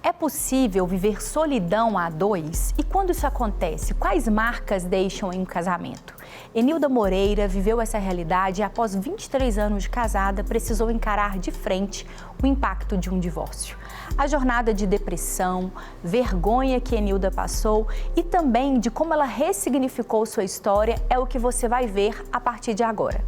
É possível viver solidão a dois? E quando isso acontece, quais marcas deixam em um casamento? Enilda Moreira viveu essa realidade e, após 23 anos de casada, precisou encarar de frente o impacto de um divórcio. A jornada de depressão, vergonha que Enilda passou e também de como ela ressignificou sua história é o que você vai ver a partir de agora.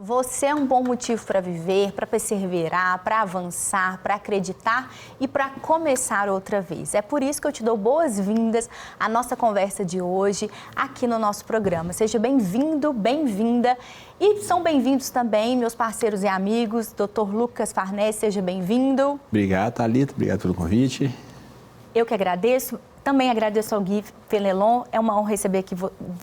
Você é um bom motivo para viver, para perseverar, para avançar, para acreditar e para começar outra vez. É por isso que eu te dou boas-vindas à nossa conversa de hoje aqui no nosso programa. Seja bem-vindo, bem-vinda. E são bem-vindos também meus parceiros e amigos, Dr. Lucas Farnese, seja bem-vindo. Obrigado, Thalita, obrigado pelo convite. Eu que agradeço. Também agradeço ao Gui Fenelon. É uma honra receber aqui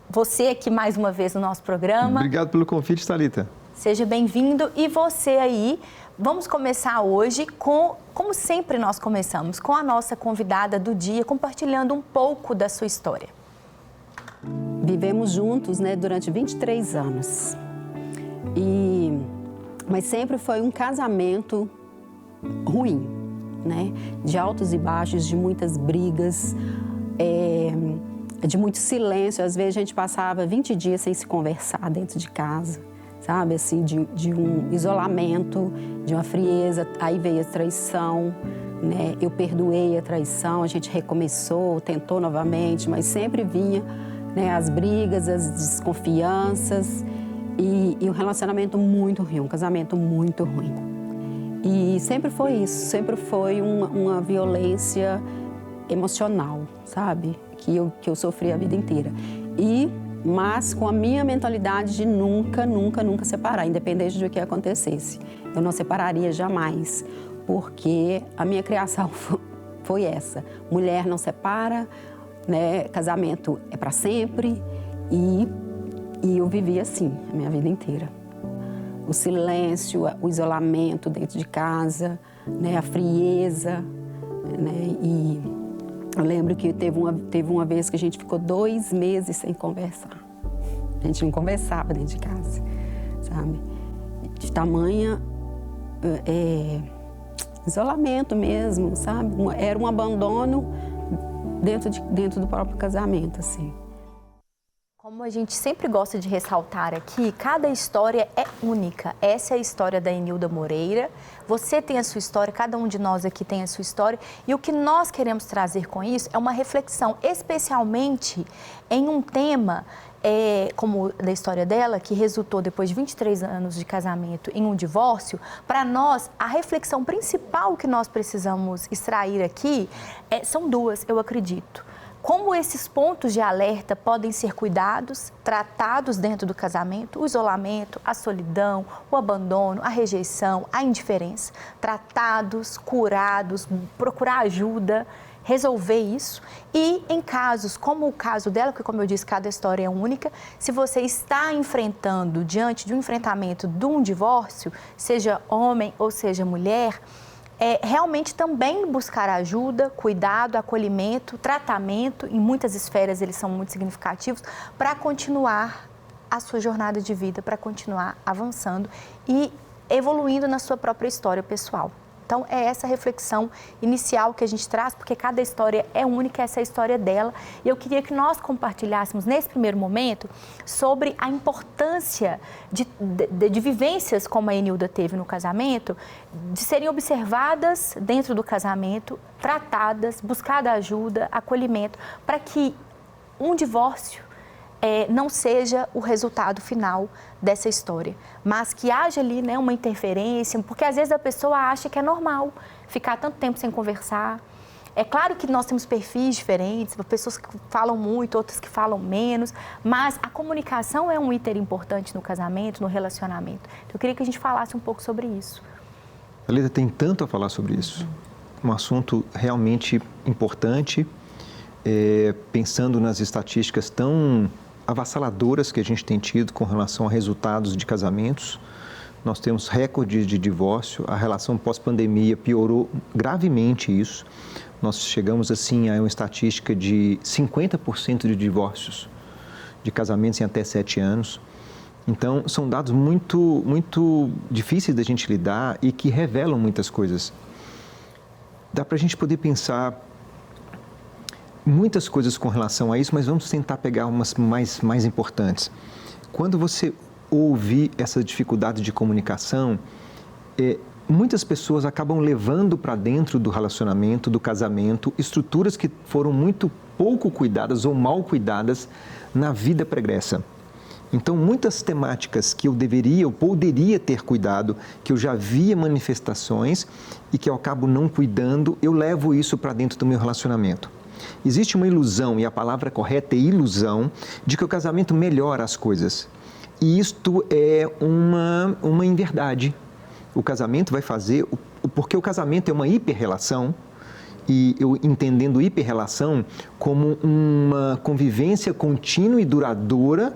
você aqui mais uma vez no nosso programa. Obrigado pelo convite, Thalita. Seja bem-vindo. E você aí, vamos começar hoje como sempre nós começamos, com a nossa convidada do dia, compartilhando um pouco da sua história. Vivemos juntos, durante 23 anos. Mas sempre foi um casamento ruim, de altos e baixos, de muitas brigas, de muito silêncio. Às vezes a gente passava 20 dias sem se conversar dentro de casa. Sabe, assim, de um isolamento, de uma frieza, aí veio a traição, Eu perdoei a traição, a gente recomeçou, tentou novamente, mas sempre vinha, as brigas, as desconfianças e um relacionamento muito ruim, um casamento muito ruim. E sempre foi isso, sempre foi uma violência emocional, sabe, que eu sofri a vida inteira. Mas com a minha mentalidade de nunca separar, independente do que acontecesse. Eu não separaria jamais, porque a minha criação foi essa. Mulher não separa, casamento é para sempre, e eu vivi assim a minha vida inteira. O silêncio, o isolamento dentro de casa, a frieza, e eu lembro que teve uma vez que a gente ficou 2 meses sem conversar. A gente não conversava dentro de casa, sabe? De tamanha isolamento mesmo, sabe? Era um abandono dentro do próprio casamento, assim. Como a gente sempre gosta de ressaltar aqui, cada história é única. Essa é a história da Enilda Moreira. Você tem a sua história, cada um de nós aqui tem a sua história. E o que nós queremos trazer com isso é uma reflexão, especialmente em um tema como da história dela, que resultou depois de 23 anos de casamento em um divórcio. Para nós, a reflexão principal que nós precisamos extrair aqui são duas, eu acredito. Como esses pontos de alerta podem ser cuidados, tratados dentro do casamento, o isolamento, a solidão, o abandono, a rejeição, a indiferença, tratados, curados, procurar ajuda, resolver isso. E em casos como o caso dela, que como eu disse, cada história é única, se você está enfrentando, diante de um enfrentamento de um divórcio, seja homem ou seja mulher, realmente também buscar ajuda, cuidado, acolhimento, tratamento, em muitas esferas eles são muito significativos, para continuar a sua jornada de vida, para continuar avançando e evoluindo na sua própria história pessoal. Então, é essa reflexão inicial que a gente traz, porque cada história é única, essa é a história dela. E eu queria que nós compartilhássemos, nesse primeiro momento, sobre a importância de vivências como a Enilda teve no casamento, de serem observadas dentro do casamento, tratadas, buscada ajuda, acolhimento, para que um divórcio não seja o resultado final dessa história, mas que haja ali uma interferência, porque às vezes a pessoa acha que é normal ficar tanto tempo sem conversar. É claro que nós temos perfis diferentes, pessoas que falam muito, outras que falam menos, mas a comunicação é um item importante no casamento, no relacionamento. Então, eu queria que a gente falasse um pouco sobre isso. Thalita, tem tanto a falar sobre isso. Um assunto realmente importante, pensando nas estatísticas tão avassaladoras que a gente tem tido com relação a resultados de casamentos. nós temos recordes de divórcio, a relação pós-pandemia piorou gravemente isso. Nós chegamos assim a uma estatística de 50% de divórcios, de casamentos em até 7 anos. Então, são dados muito difíceis da gente lidar e que revelam muitas coisas. Dá para a gente poder pensar muitas coisas com relação a isso, mas vamos tentar pegar umas mais importantes. Quando você ouve essa dificuldade de comunicação, muitas pessoas acabam levando para dentro do relacionamento, do casamento, estruturas que foram muito pouco cuidadas ou mal cuidadas na vida pregressa. Então, muitas temáticas que eu deveria ou poderia ter cuidado, que eu já via manifestações e que eu acabo não cuidando, eu levo isso para dentro do meu relacionamento. Existe uma ilusão, e a palavra correta é ilusão, de que o casamento melhora as coisas. E isto é uma inverdade. O casamento vai fazer, porque o casamento é uma hiperrelação, e eu entendendo hiperrelação como uma convivência contínua e duradoura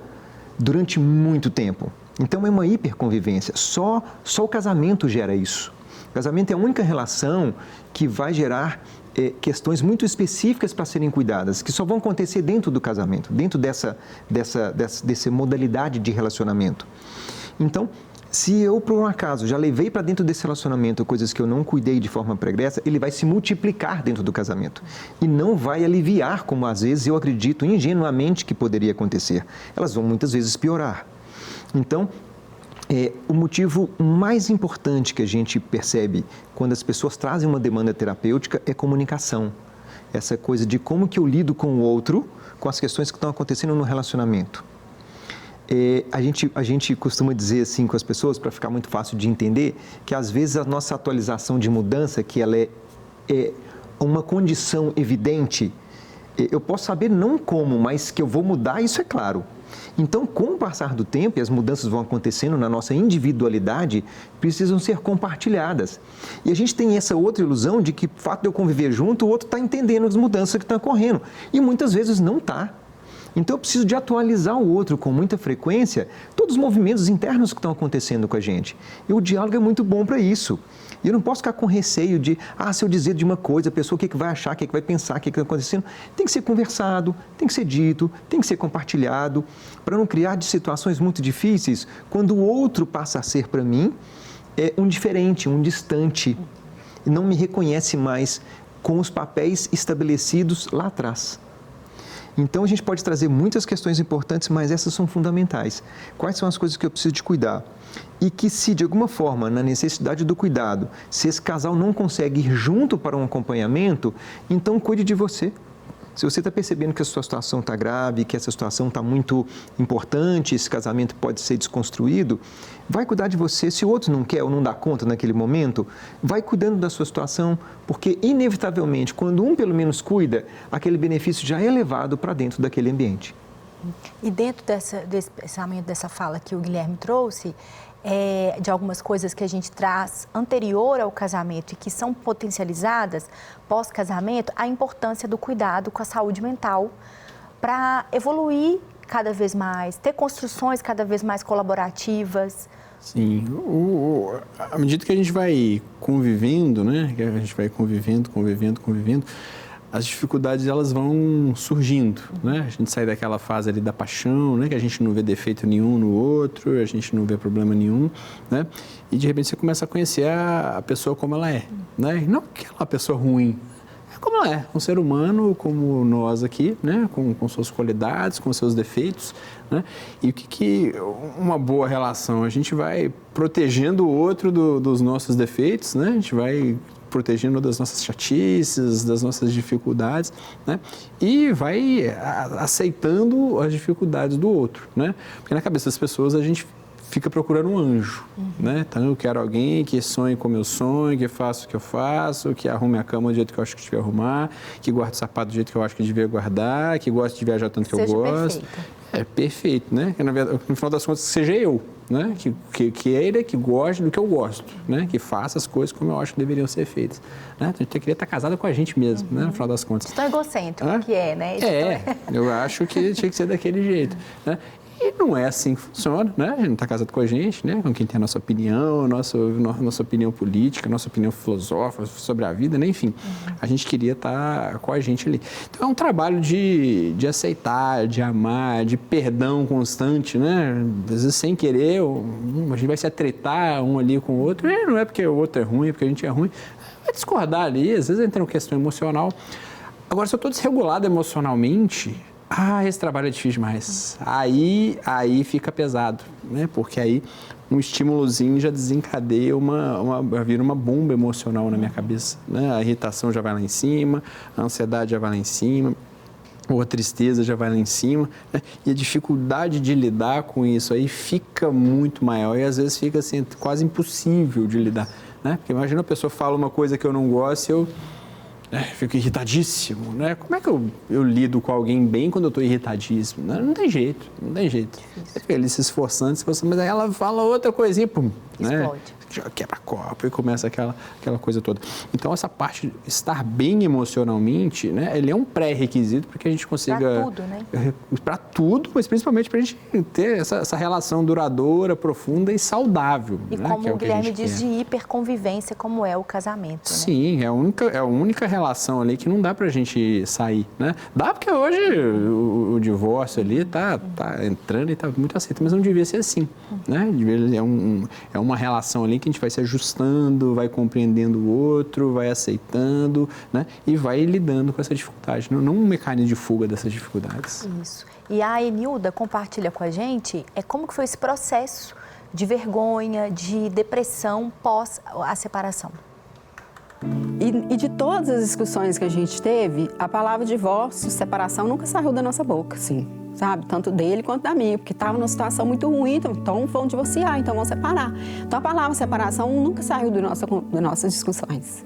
durante muito tempo. Então é uma hiperconvivência. Só o casamento gera isso. O casamento é a única relação que vai gerar questões muito específicas para serem cuidadas, que só vão acontecer dentro do casamento, dentro dessa modalidade de relacionamento. Então, se eu, por um acaso, já levei para dentro desse relacionamento coisas que eu não cuidei de forma pregressa, ele vai se multiplicar dentro do casamento e não vai aliviar, como às vezes eu acredito ingenuamente que poderia acontecer. Elas vão muitas vezes piorar. Então, o motivo mais importante que a gente percebe quando as pessoas trazem uma demanda terapêutica é comunicação. Essa coisa de como que eu lido com o outro, com as questões que estão acontecendo no relacionamento. A gente costuma dizer assim com as pessoas, para ficar muito fácil de entender, que às vezes a nossa atualização de mudança, que ela é uma condição evidente, eu posso saber não como, mas que eu vou mudar, isso é claro. Então, com o passar do tempo, e as mudanças vão acontecendo na nossa individualidade, precisam ser compartilhadas. E a gente tem essa outra ilusão de que o fato de eu conviver junto, o outro está entendendo as mudanças que estão ocorrendo. E muitas vezes não está. Então, eu preciso de atualizar o outro com muita frequência, todos os movimentos internos que estão acontecendo com a gente. E o diálogo é muito bom para isso. E eu não posso ficar com receio de, se eu dizer de uma coisa, a pessoa o que vai achar, o que vai pensar, o que está acontecendo. Tem que ser conversado, tem que ser dito, tem que ser compartilhado, para não criar de situações muito difíceis, quando o outro passa a ser para mim um diferente, um distante, e não me reconhece mais com os papéis estabelecidos lá atrás. Então, a gente pode trazer muitas questões importantes, mas essas são fundamentais. Quais são as coisas que eu preciso de cuidar? E que se, de alguma forma, na necessidade do cuidado, se esse casal não consegue ir junto para um acompanhamento, então cuide de você. Se você está percebendo que a sua situação está grave, que essa situação está muito importante, esse casamento pode ser desconstruído, vai cuidar de você. Se o outro não quer ou não dá conta naquele momento, vai cuidando da sua situação, porque, inevitavelmente, quando um pelo menos cuida, aquele benefício já é levado para dentro daquele ambiente. E dentro desse pensamento, dessa fala que o Guilherme trouxe, de algumas coisas que a gente traz anterior ao casamento e que são potencializadas pós-casamento, a importância do cuidado com a saúde mental para evoluir cada vez mais, ter construções cada vez mais colaborativas. Sim, à medida que a gente vai convivendo, né, que a gente vai convivendo, as dificuldades elas vão surgindo, né? A gente sai daquela fase ali da paixão, né? Que a gente não vê defeito nenhum no outro, a gente não vê problema nenhum, né? E de repente você começa a conhecer a pessoa como ela é, né? E não aquela pessoa ruim, é como ela é, um ser humano como nós aqui, né? Com suas qualidades, com seus defeitos, né? E o que uma boa relação? A gente vai protegendo o outro dos nossos defeitos, né? A gente vai protegendo das nossas chatices, das nossas dificuldades, né? E vai aceitando as dificuldades do outro, né? Porque na cabeça das pessoas a gente fica procurando um anjo, né? Então eu quero alguém que sonhe como eu sonho, que faça o que eu faço, que arrume a cama do jeito que eu acho que devia arrumar, que guarde o sapato do jeito que eu acho que devia guardar, que goste de viajar tanto que eu gosto. Perfeito. É perfeito, né? Que, no final das contas, seja eu, né? Que ele que goste do que eu gosto, né? Que faça as coisas como eu acho que deveriam ser feitas, né? A gente queria estar casado com a gente mesmo, né? No final das contas. Tão egocêntrico que é, né? Eu acho que tinha que ser daquele jeito, né? E não é assim que funciona, né? A gente não está casado com a gente, né? Com quem tem a nossa opinião, nossa opinião política, nossa opinião filosófica sobre a vida, né? Enfim, a gente queria estar com a gente ali. Então, é um trabalho de aceitar, de amar, de perdão constante, né? Às vezes, sem querer, a gente vai se atretar um ali com o outro. E não é porque o outro é ruim, é porque a gente é ruim. Vai discordar ali, às vezes entra uma questão emocional. Agora, se eu estou desregulado emocionalmente... esse trabalho é difícil demais. Aí fica pesado, né? Porque aí um estímulozinho já desencadeia vira uma bomba emocional na minha cabeça, né? A irritação já vai lá em cima, a ansiedade já vai lá em cima, ou a tristeza já vai lá em cima, né? E a dificuldade de lidar com isso aí fica muito maior e às vezes fica assim, quase impossível de lidar, né? Porque imagina a pessoa fala uma coisa que eu não gosto e eu... fico irritadíssimo, né? Como é que eu lido com alguém bem quando eu estou irritadíssimo? Não tem jeito, não tem jeito. Você fica ali se esforçando, mas aí ela fala outra coisinha, pum, né? Explode. Quebra copo e começa aquela coisa toda. Então, essa parte de estar bem emocionalmente, né? Ele é um pré-requisito para que a gente consiga... Para tudo, né? Para tudo, mas principalmente para a gente ter essa relação duradoura, profunda e saudável. E né? como Que é o Guilherme diz, quer. de hiperconvivência, como é o casamento, né? Sim, é a única relação ali que não dá pra gente sair, né? Dá porque hoje o divórcio ali tá entrando e tá muito aceito, mas não devia ser assim, né? É uma relação ali que a gente vai se ajustando, vai compreendendo o outro, vai aceitando, né? E vai lidando com essa dificuldade, não um mecanismo de fuga dessas dificuldades. Isso. E a Enilda compartilha com a gente como que foi esse processo de vergonha, de depressão pós a separação. E de todas as discussões que a gente teve, a palavra divórcio, separação nunca saiu da nossa boca, assim, sabe? Tanto dele quanto da minha, porque estava numa situação muito ruim, então vão divorciar, então vão separar. Então a palavra separação nunca saiu das nossas discussões.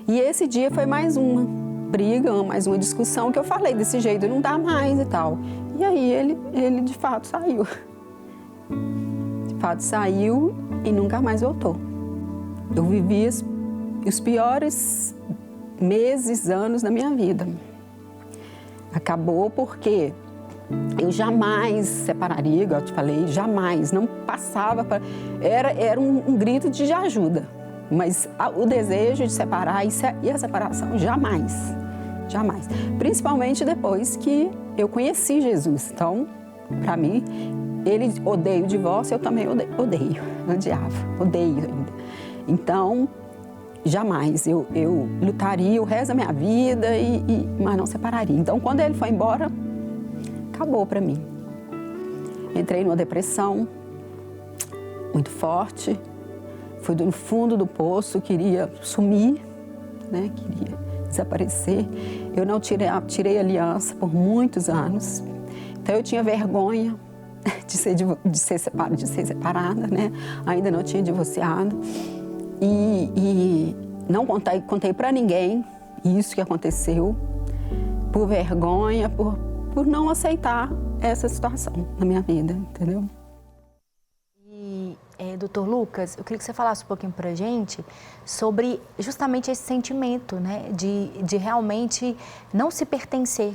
E esse dia foi mais uma briga, mais uma discussão que eu falei desse jeito, não dá mais e tal. E aí ele de fato saiu. De fato saiu e nunca mais voltou. Eu vivi os piores meses, anos da minha vida. Acabou porque eu jamais separaria, igual eu te falei, jamais, não passava para... Era um grito de ajuda, mas o desejo de separar e a separação, jamais, jamais. Principalmente depois que eu conheci Jesus. Então, para mim, ele odeia o divórcio, eu também odeio ainda. Então, jamais, eu lutaria o resto da minha vida, mas não separaria. Então, quando ele foi embora, acabou para mim. Entrei numa depressão muito forte, fui no fundo do poço, queria sumir, né? Queria desaparecer. Eu não tirei aliança por muitos anos, então eu tinha vergonha de ser separada, né? Ainda não tinha divorciado. E não contei para ninguém isso que aconteceu, por vergonha, por não aceitar essa situação na minha vida, entendeu? E, doutor Lucas, eu queria que você falasse um pouquinho pra gente sobre justamente esse sentimento, né, de realmente não se pertencer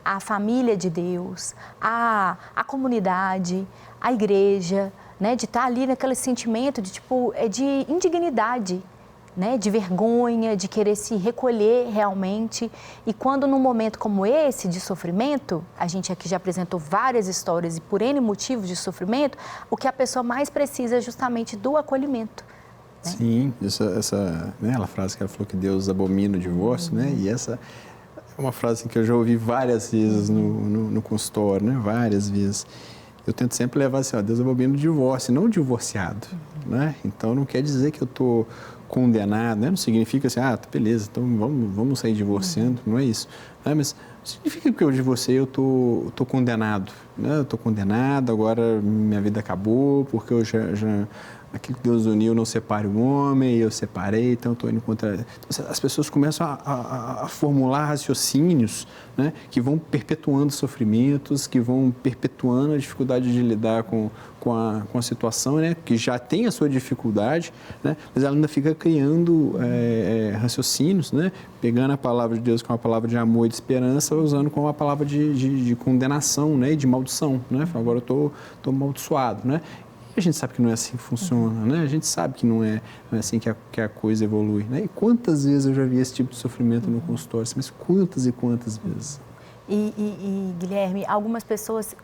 à família de Deus, à comunidade, à igreja, né, de estar ali naquele sentimento de de indignidade, né, de vergonha, de querer se recolher realmente. E quando num momento como esse de sofrimento, a gente aqui já apresentou várias histórias e por N motivos de sofrimento, o que a pessoa mais precisa é justamente do acolhimento. Né? Sim, ela frase que ela falou que Deus abomina o divórcio, né? E essa é uma frase que eu já ouvi várias vezes no consultório, né? Várias vezes. Eu tento sempre levar assim, Deus abomina o divórcio, não o divorciado, né? Então, não quer dizer que eu estou condenado, né? Não significa assim, beleza, então vamos sair divorciando, não é isso. Né? Mas significa que eu divorciei, eu estou condenado, né? Eu estou condenado, agora minha vida acabou, porque eu já aquilo que Deus uniu não separe o homem, eu separei, então estou indo contra... Então, as pessoas começam a formular raciocínios, né, que vão perpetuando sofrimentos, que vão perpetuando a dificuldade de lidar com a situação, né, que já tem a sua dificuldade, né, mas ela ainda fica criando raciocínios, né? Pegando a palavra de Deus com uma palavra de amor e de esperança, usando como uma palavra de condenação, né? E de maldição, né? Agora eu estou amaldiçoado, né? A gente sabe que não é assim que funciona, né? A gente sabe que não é assim que a coisa evolui, né? E quantas vezes eu já vi esse tipo de sofrimento no consultório, mas quantas e quantas vezes? E Guilherme, algumas pessoas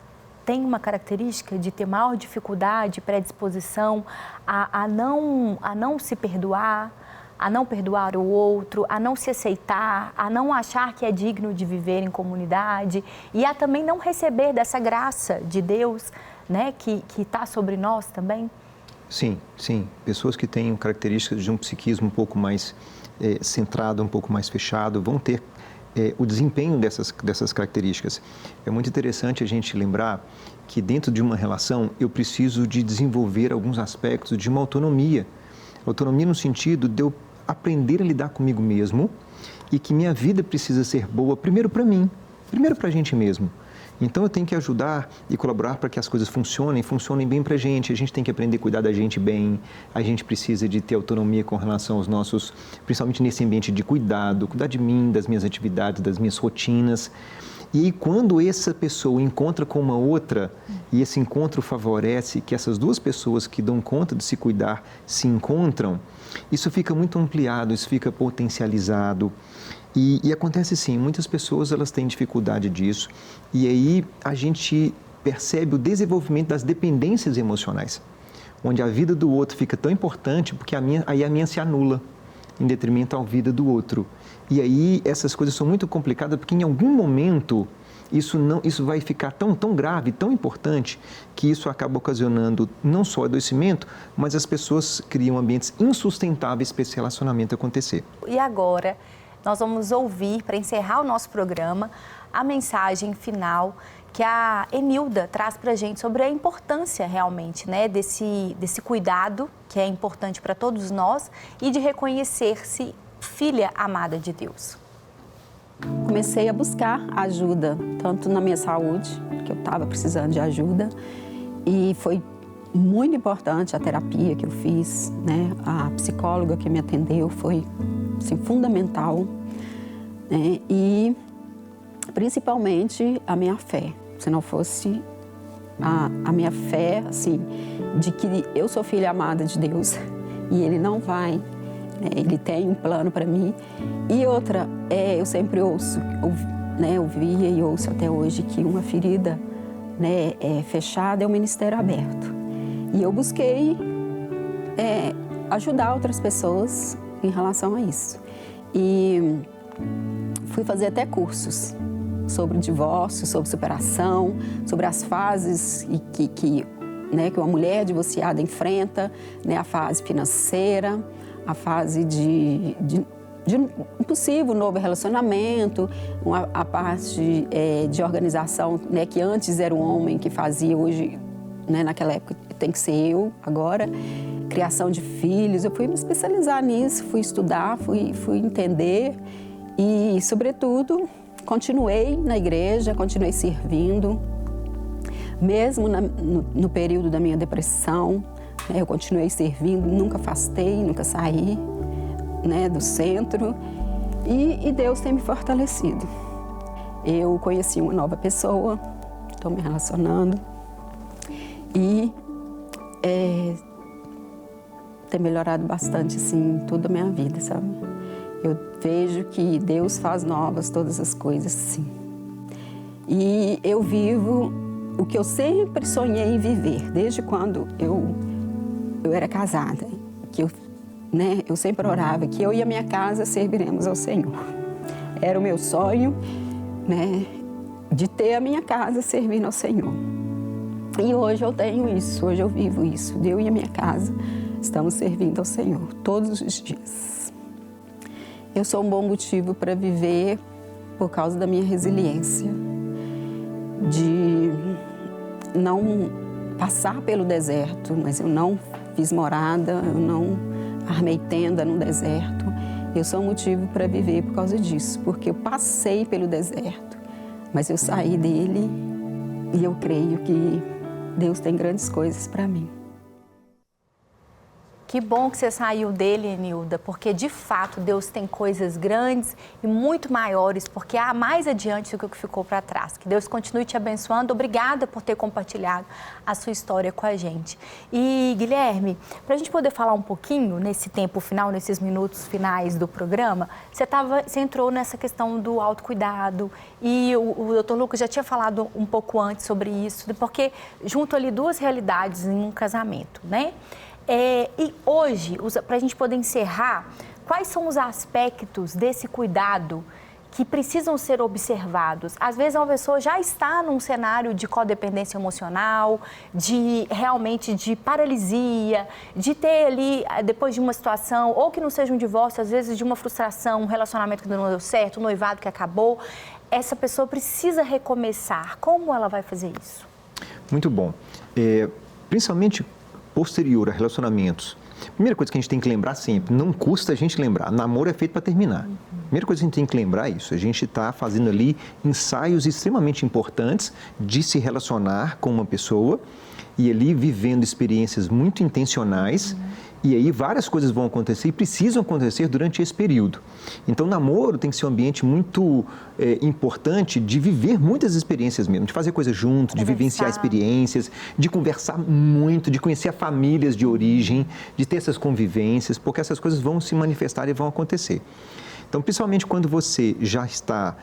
têm uma característica de ter maior dificuldade, predisposição a não se perdoar, a não perdoar o outro, a não se aceitar, a não achar que é digno de viver em comunidade e a também não receber dessa graça de Deus, né, que está sobre nós também? Sim, sim. Pessoas que têm características de um psiquismo um pouco mais centrado, um pouco mais fechado, vão ter o desempenho dessas características. É muito interessante a gente lembrar que dentro de uma relação eu preciso de desenvolver alguns aspectos de uma autonomia. Autonomia no sentido de eu aprender a lidar comigo mesmo e que minha vida precisa ser boa primeiro para mim, primeiro para a gente mesmo. Então eu tenho que ajudar e colaborar para que as coisas funcionem bem para a gente tem que aprender a cuidar da gente bem, a gente precisa de ter autonomia com relação aos nossos, principalmente nesse ambiente de cuidar de mim, das minhas atividades, das minhas rotinas. E aí, quando essa pessoa encontra com uma outra e esse encontro favorece que essas duas pessoas que dão conta de se cuidar se encontram, isso fica muito ampliado, isso fica potencializado. E acontece sim, muitas pessoas elas têm dificuldade disso e aí a gente percebe o desenvolvimento das dependências emocionais, onde a vida do outro fica tão importante porque aí a minha se anula em detrimento à vida do outro. E aí essas coisas são muito complicadas porque em algum momento isso vai ficar tão grave, tão importante, que isso acaba ocasionando não só adoecimento, mas as pessoas criam ambientes insustentáveis para esse relacionamento acontecer. E agora nós vamos ouvir, para encerrar o nosso programa, a mensagem final que a Enilda traz para a gente sobre a importância realmente, né, desse cuidado que é importante para todos nós e de reconhecer-se filha amada de Deus. Comecei a buscar ajuda, tanto na minha saúde, que eu estava precisando de ajuda, e foi muito importante a terapia que eu fiz, né? A psicóloga que me atendeu foi assim, fundamental, né? E principalmente a minha fé. Se não fosse a minha fé, assim, de que eu sou filha amada de Deus e Ele não vai, né? Ele tem um plano para mim. E outra, eu sempre ouvia e ouço até hoje que uma ferida, né, fechada é um ministério aberto. E eu busquei ajudar outras pessoas em relação a isso. E fui fazer até cursos sobre divórcio, sobre superação, sobre as fases que uma mulher divorciada enfrenta, né, a fase financeira, a fase de um possível novo relacionamento, a parte de organização, né, que antes era um homem que fazia, hoje, né, naquela época tem que ser eu agora, criação de filhos. Eu fui me especializar nisso, fui estudar, fui entender e, sobretudo, continuei na igreja, continuei servindo, mesmo no período da minha depressão, né, eu continuei servindo, nunca afastei, nunca saí, né, do centro e Deus tem me fortalecido. Eu conheci uma nova pessoa, estou me relacionando e tem melhorado bastante, assim, toda a minha vida, sabe? Eu vejo que Deus faz novas todas as coisas, sim. E eu vivo o que eu sempre sonhei em viver, desde quando eu era casada, que eu sempre orava que eu e a minha casa serviremos ao Senhor. Era o meu sonho, né, de ter a minha casa servindo ao Senhor. E hoje eu tenho isso, hoje eu vivo isso. Eu e a minha casa estamos servindo ao Senhor todos os dias. Eu sou um bom motivo para viver por causa da minha resiliência, de não passar pelo deserto, mas eu não fiz morada, eu não armei tenda no deserto. Eu sou um motivo para viver por causa disso, porque eu passei pelo deserto, mas eu saí dele e eu creio que Deus tem grandes coisas para mim. Que bom que você saiu dele, Enilda, porque de fato Deus tem coisas grandes e muito maiores, porque há mais adiante do que ficou para trás. Que Deus continue te abençoando. Obrigada por ter compartilhado a sua história com a gente. E, Guilherme, para a gente poder falar um pouquinho nesse tempo final, nesses minutos finais do programa, você entrou nessa questão do autocuidado e o doutor Lucas já tinha falado um pouco antes sobre isso, porque junto ali duas realidades em um casamento, né? E hoje, para a gente poder encerrar, quais são os aspectos desse cuidado que precisam ser observados? Às vezes uma pessoa já está num cenário de codependência emocional, realmente de paralisia, de ter ali, depois de uma situação, ou que não seja um divórcio, às vezes de uma frustração, um relacionamento que não deu certo, um noivado que acabou. Essa pessoa precisa recomeçar. Como ela vai fazer isso? Muito bom. Principalmente posterior a relacionamentos. Primeira coisa que a gente tem que lembrar sempre, não custa a gente lembrar, namoro é feito para terminar. Primeira coisa que a gente tem que lembrar é isso, a gente está fazendo ali ensaios extremamente importantes de se relacionar com uma pessoa e ali vivendo experiências muito intencionais. E aí várias coisas vão acontecer e precisam acontecer durante esse período. Então, namoro tem que ser um ambiente muito importante de viver muitas experiências mesmo, de fazer coisas juntos, de vivenciar experiências, de conversar muito, de conhecer famílias de origem, de ter essas convivências, porque essas coisas vão se manifestar e vão acontecer. Então, principalmente quando você já está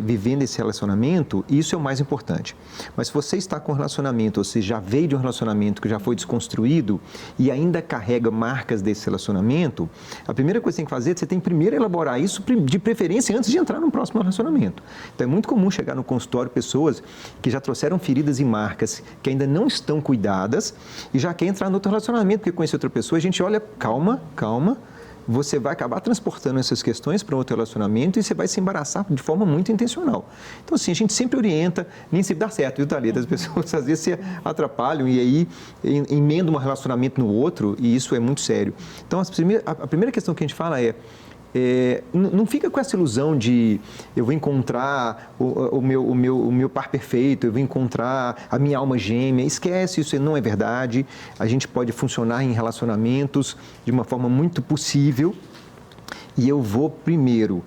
vivendo esse relacionamento, isso é o mais importante. Mas se você está com um relacionamento, ou você já veio de um relacionamento que já foi desconstruído e ainda carrega marcas desse relacionamento, a primeira coisa que você tem que fazer é você tem que primeiro elaborar isso, de preferência, antes de entrar no próximo relacionamento. Então, é muito comum chegar no consultório pessoas que já trouxeram feridas e marcas que ainda não estão cuidadas e já quer entrar no outro relacionamento, porque conhece outra pessoa, a gente olha, calma, você vai acabar transportando essas questões para um outro relacionamento e você vai se embaraçar de forma muito intencional. Então, assim, a gente sempre orienta, nem sempre dá certo, viu, Thalita? As pessoas às vezes se atrapalham e aí emendam um relacionamento no outro e isso é muito sério. Então, a primeira questão que a gente fala não fica com essa ilusão de eu vou encontrar o meu par perfeito, eu vou encontrar a minha alma gêmea. Esquece, isso não é verdade. A gente pode funcionar em relacionamentos de uma forma muito possível e eu vou primeiro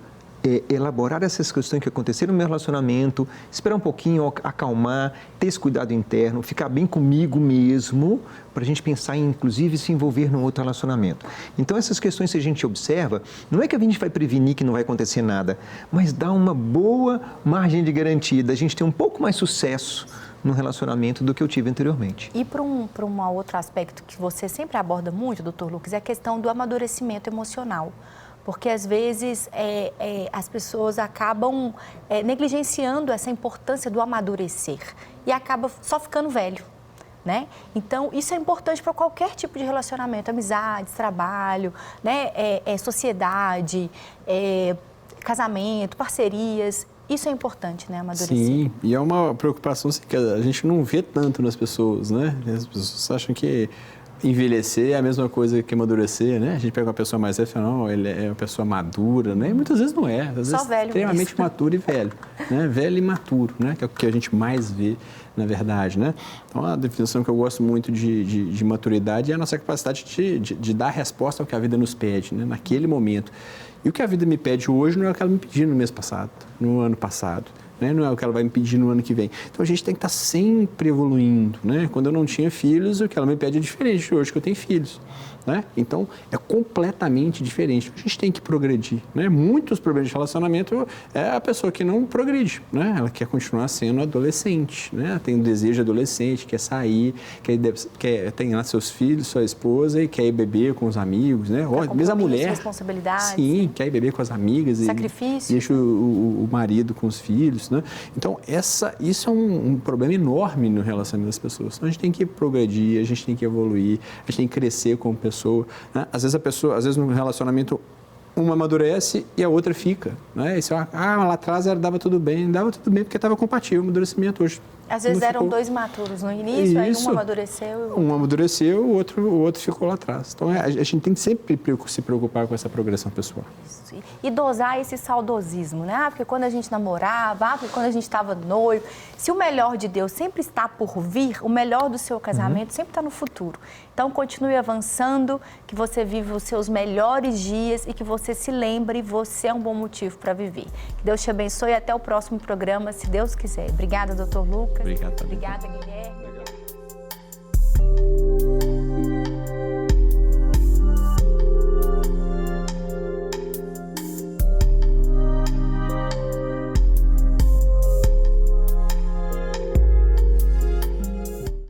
elaborar essas questões que aconteceram no meu relacionamento, esperar um pouquinho, acalmar, ter esse cuidado interno, ficar bem comigo mesmo, para a gente pensar em, inclusive, se envolver num outro relacionamento. Então, essas questões, se a gente observa, não é que a gente vai prevenir que não vai acontecer nada, mas dá uma boa margem de garantia da gente ter um pouco mais sucesso no relacionamento do que eu tive anteriormente. E para um outro aspecto que você sempre aborda muito, doutor Lucas, é a questão do amadurecimento emocional. Porque, às vezes, as pessoas acabam negligenciando essa importância do amadurecer e acaba só ficando velho, né? Então, isso é importante para qualquer tipo de relacionamento, amizades, trabalho, né? Sociedade, casamento, parcerias. Isso é importante, né? Amadurecer. Sim, e é uma preocupação que a gente não vê tanto nas pessoas, né? As pessoas acham que envelhecer é a mesma coisa que amadurecer, né? A gente pega uma pessoa mais velha e fala, não, ele é uma pessoa madura, né? E muitas vezes não é. Às vezes só velho extremamente mesmo. Maturo e velho, né? Velho e maturo, né? Que é o que a gente mais vê, na verdade, né? Então, a definição que eu gosto muito de maturidade é a nossa capacidade de dar resposta ao que a vida nos pede, né? Naquele momento. E o que a vida me pede hoje não é o que ela me pediu no mês passado, no ano passado. Né? Não é o que ela vai me pedir no ano que vem. Então, a gente tem que estar sempre evoluindo, né? Quando eu não tinha filhos, o que ela me pede é diferente de hoje que eu tenho filhos, né? Então, é completamente diferente. A gente tem que progredir, né? Muitos problemas de relacionamento é a pessoa que não progride, né? Ela quer continuar sendo adolescente, né? Tem um desejo adolescente, quer sair, quer ter lá seus filhos, sua esposa e quer ir beber com os amigos, né? Mesmo a mulher. Responsabilidade. Sim, quer ir beber com as amigas. Sacrifício. E deixa o marido com os filhos, né? Então, isso é um problema enorme no relacionamento das pessoas. Então, a gente tem que progredir, a gente tem que evoluir, a gente tem que crescer como pessoa, né? Às vezes no relacionamento uma amadurece e a outra fica, né? E você fala, lá atrás dava tudo bem porque estava compatível, o amadurecimento hoje Às vezes não eram ficou. 2 imaturos no início, aí Isso. um amadureceu. Um amadureceu, o outro ficou lá atrás. Então, a gente tem que sempre se preocupar com essa progressão pessoal. E dosar esse saudosismo, né? Porque quando a gente namorava, porque quando a gente estava noivo, se o melhor de Deus sempre está por vir, o melhor do seu casamento sempre está no futuro. Então, continue avançando, que você viva os seus melhores dias e que você se lembre, você é um bom motivo para viver. Que Deus te abençoe e até o próximo programa, se Deus quiser. Obrigada, doutor Lucas. Obrigado. Obrigada, Guilherme.